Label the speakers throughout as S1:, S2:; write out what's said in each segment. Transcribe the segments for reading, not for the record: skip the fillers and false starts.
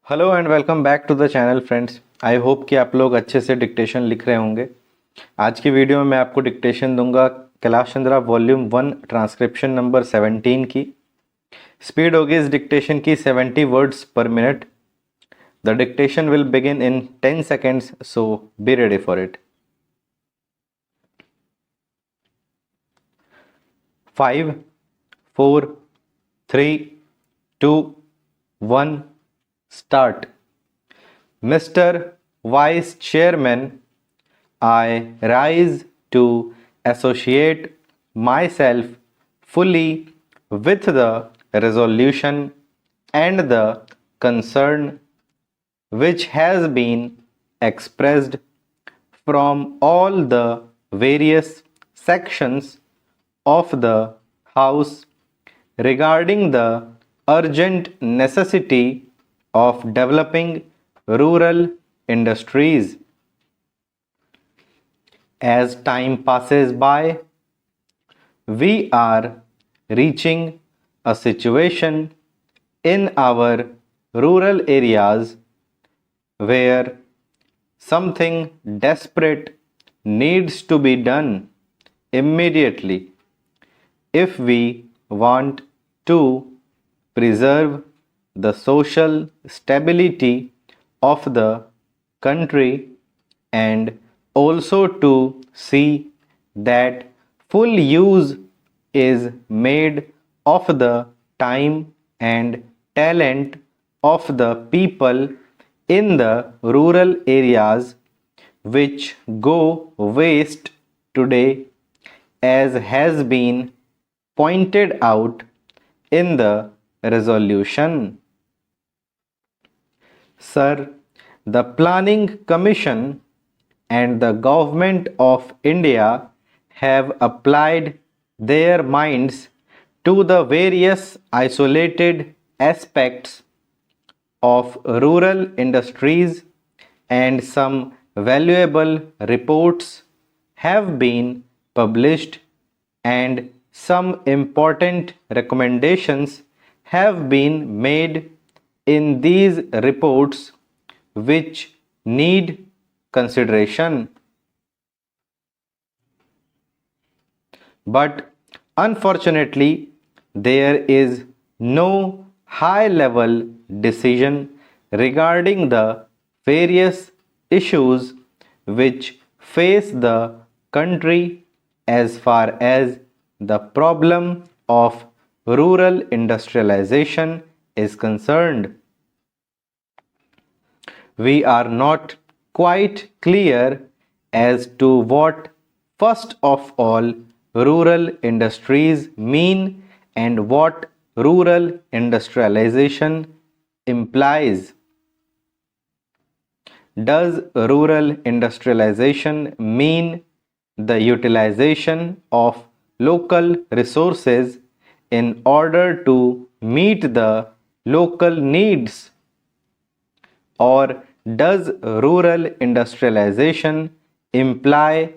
S1: Hello and welcome back to the channel friends. I hope कि आप लोग अच्छे से डिक्टेशन लिख रहे होंगे। आज की वीडियो में मैं आपको डिक्टेशन दूंगा Kailash Chandra volume 1 transcription number 17 की। स्पीड होगी इस डिक्टेशन की 70 वर्ड्स पर minute. The dictation will begin in 10 seconds, so be ready for it. 5 4 3 2 1 start. Mr. Vice Chairman, I rise to associate myself fully with the resolution and the concern which has been expressed from all the various sections of the House regarding the urgent necessity of developing rural industries. As time passes by, we are reaching a situation in our rural areas where something desperate needs to be done immediately if we want to preserve the social stability of the country and also to see that full use is made of the time and talent of the people in the rural areas which go waste today, as has been pointed out in the resolution. Sir, the Planning Commission and the Government of India have applied their minds to the various isolated aspects of rural industries, and some valuable reports have been published and some important recommendations have been made in these reports which need consideration. But unfortunately, there is no high level decision regarding the various issues which face the country as far as the problem of rural industrialization is concerned. We are not quite clear as to what, first of all, rural industries mean and what rural industrialization implies. Does rural industrialization mean the utilization of local resources in order to meet the local needs? Or does rural industrialization imply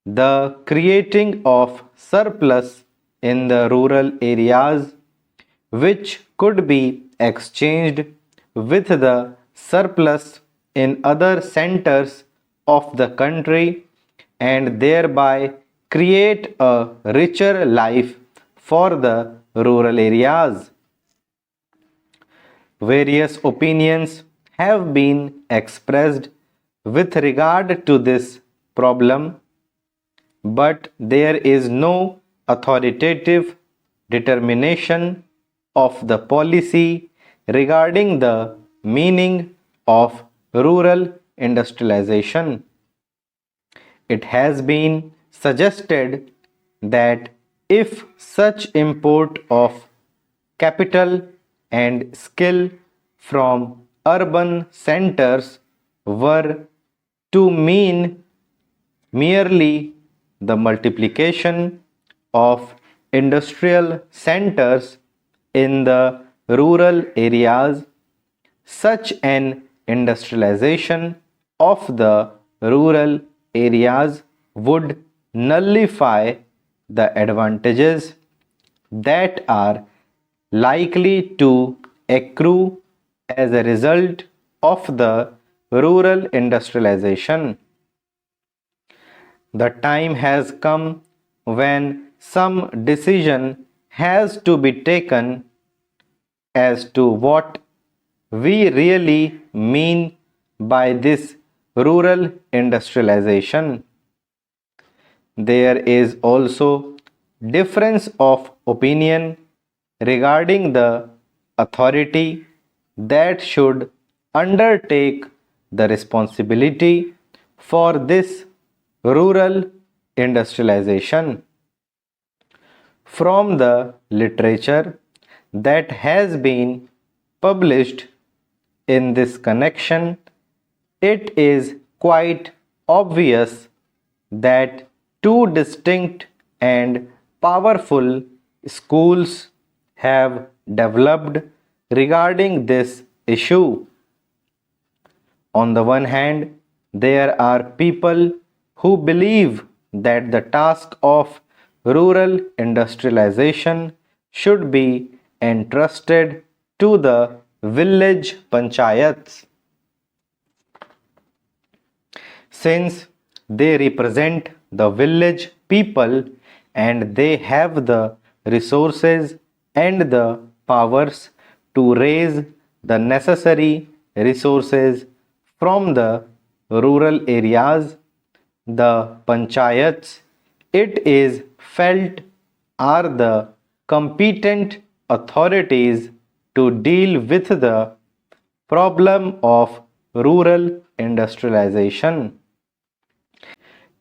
S1: the creating of surplus in the rural areas which could be exchanged with the surplus in other centers of the country and thereby create a richer life for the rural areas? Various opinions have been expressed with regard to this problem, but there is no authoritative determination of the policy regarding the meaning of rural industrialization. It has been suggested that if such import of capital and skill from urban centers were to mean merely the multiplication of industrial centers in the rural areas, such an industrialization of the rural areas would nullify the advantages that are likely to accrue as a result of the rural industrialization. The time has come when some decision has to be taken as to what we really mean by this rural industrialization. There is also difference of opinion regarding the authority that should undertake the responsibility for this rural industrialization. From the literature that has been published in this connection, it is quite obvious that two distinct and powerful schools have developed regarding this issue. On the one hand, there are people who believe that the task of rural industrialization should be entrusted to the village panchayats, since they represent the village people and they have the resources and the powers to raise the necessary resources from the rural areas. The panchayats, it is felt, are the competent authorities to deal with the problem of rural industrialization.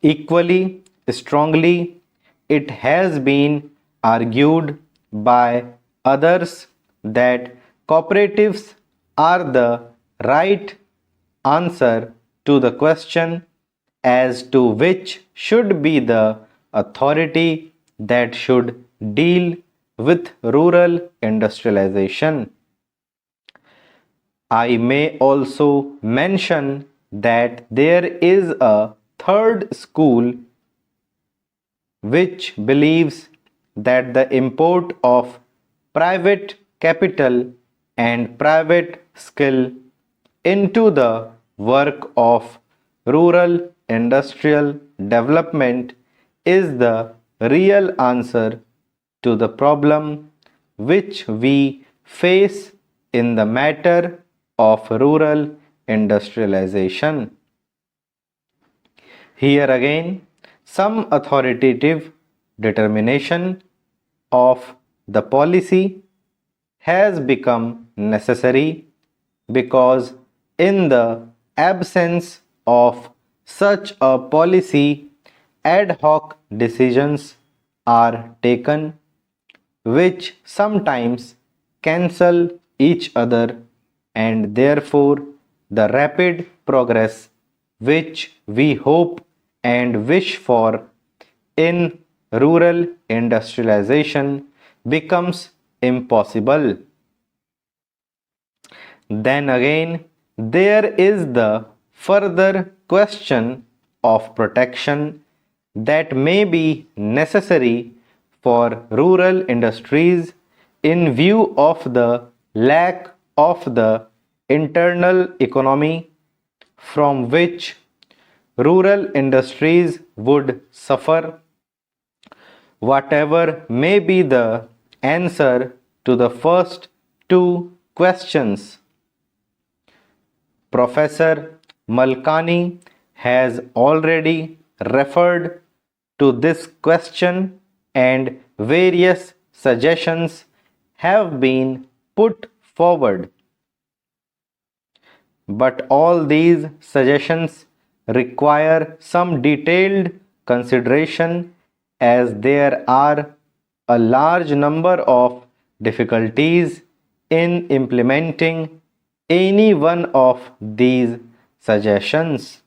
S1: Equally strongly, it has been argued by others that cooperatives are the right answer to the question as to which should be the authority that should deal with rural industrialization. I may also mention that there is a third school which believes that the import of private capital and private skill into the work of rural industrial development is the real answer to the problem which we face in the matter of rural industrialization. Here again, some authoritative determination of the policy has become necessary because in the absence of such a policy, ad hoc decisions are taken which sometimes cancel each other, and therefore the rapid progress which we hope and wish for in rural industrialization becomes impossible. Then again, there is the further question of protection that may be necessary for rural industries in view of the lack of the internal economy from which rural industries would suffer. Whatever may be the answer to the first two questions, Professor Malkani has already referred to this question and various suggestions have been put forward. But all these suggestions require some detailed consideration as there are a large number of difficulties in implementing any one of these suggestions.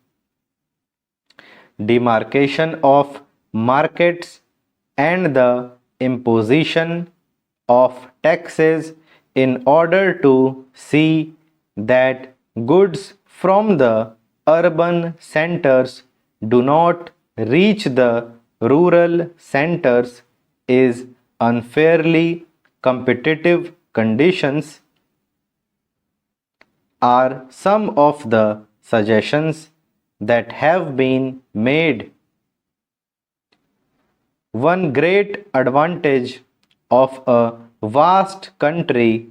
S1: Demarcation of markets and the imposition of taxes in order to see that goods from the urban centers do not reach the rural centers is unfairly competitive conditions. are some of the suggestions that have been made. One great advantage of a vast country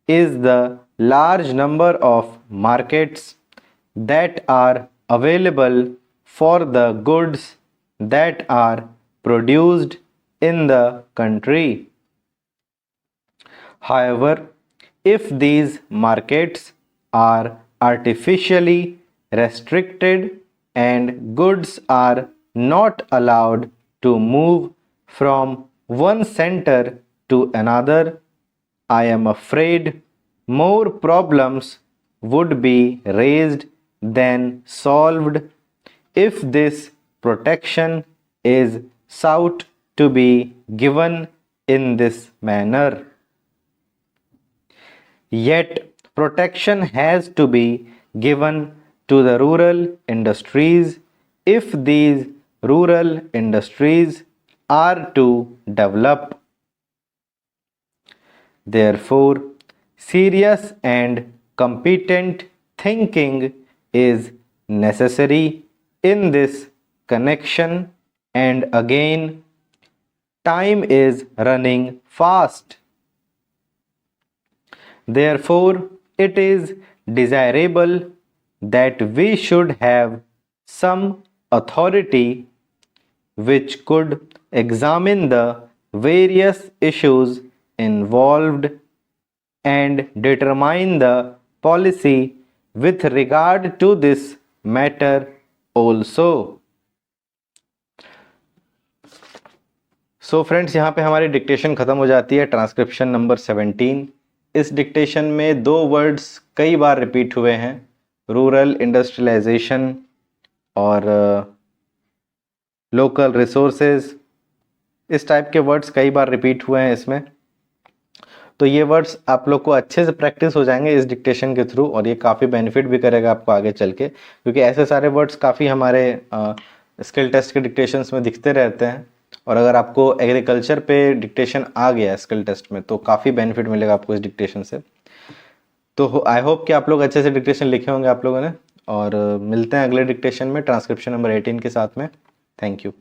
S1: is the large number of markets that are available for the goods that are produced in the country. However, if these markets are artificially restricted and goods are not allowed to move from one center to another, I am afraid more problems would be raised than solved if this protection is sought to be given in this manner. Yet, protection has to be given to the rural industries if these rural industries are to develop. Therefore, serious and competent thinking is necessary in this connection, and again, time is running fast. Therefore, it is desirable that we should have some authority which could examine the various issues involved and determine the policy with regard to this matter also. So friends, यहाँ पे हमारी dictation ख़त्म हो जाती है, transcription number 17। इस dictation में दो वर्ड्स कई बार रिपीट हुए हैं, रूरल इंडस्ट्रियलाइजेशन और लोकल रिसोर्सेज। इस टाइप के वर्ड्स कई बार रिपीट हुए हैं इसमें। तो ये वर्ड्स आप लोग को अच्छे से प्रैक्टिस हो जाएंगे इस डिक्टेशन के थ्रू, और ये काफ़ी बेनिफिट भी करेगा आपको आगे चल के, क्योंकि ऐसे सारे वर्ड्स काफ़ी हमारे स्किल टेस्ट के डिक्टेशंस में दिखते रहते हैं। और अगर आपको एग्रीकल्चर पे डिक्टेशन आ गया स्किल टेस्ट में तो काफ़ी बेनिफिट मिलेगा आपको इस डिक्टेशन से। तो आई होप कि आप लोग अच्छे से डिक्टेशन लिखे होंगे आप लोगों ने, और मिलते हैं अगले डिक्टेशन में ट्रांसक्रिप्शन नंबर 18 के साथ में। Thank you.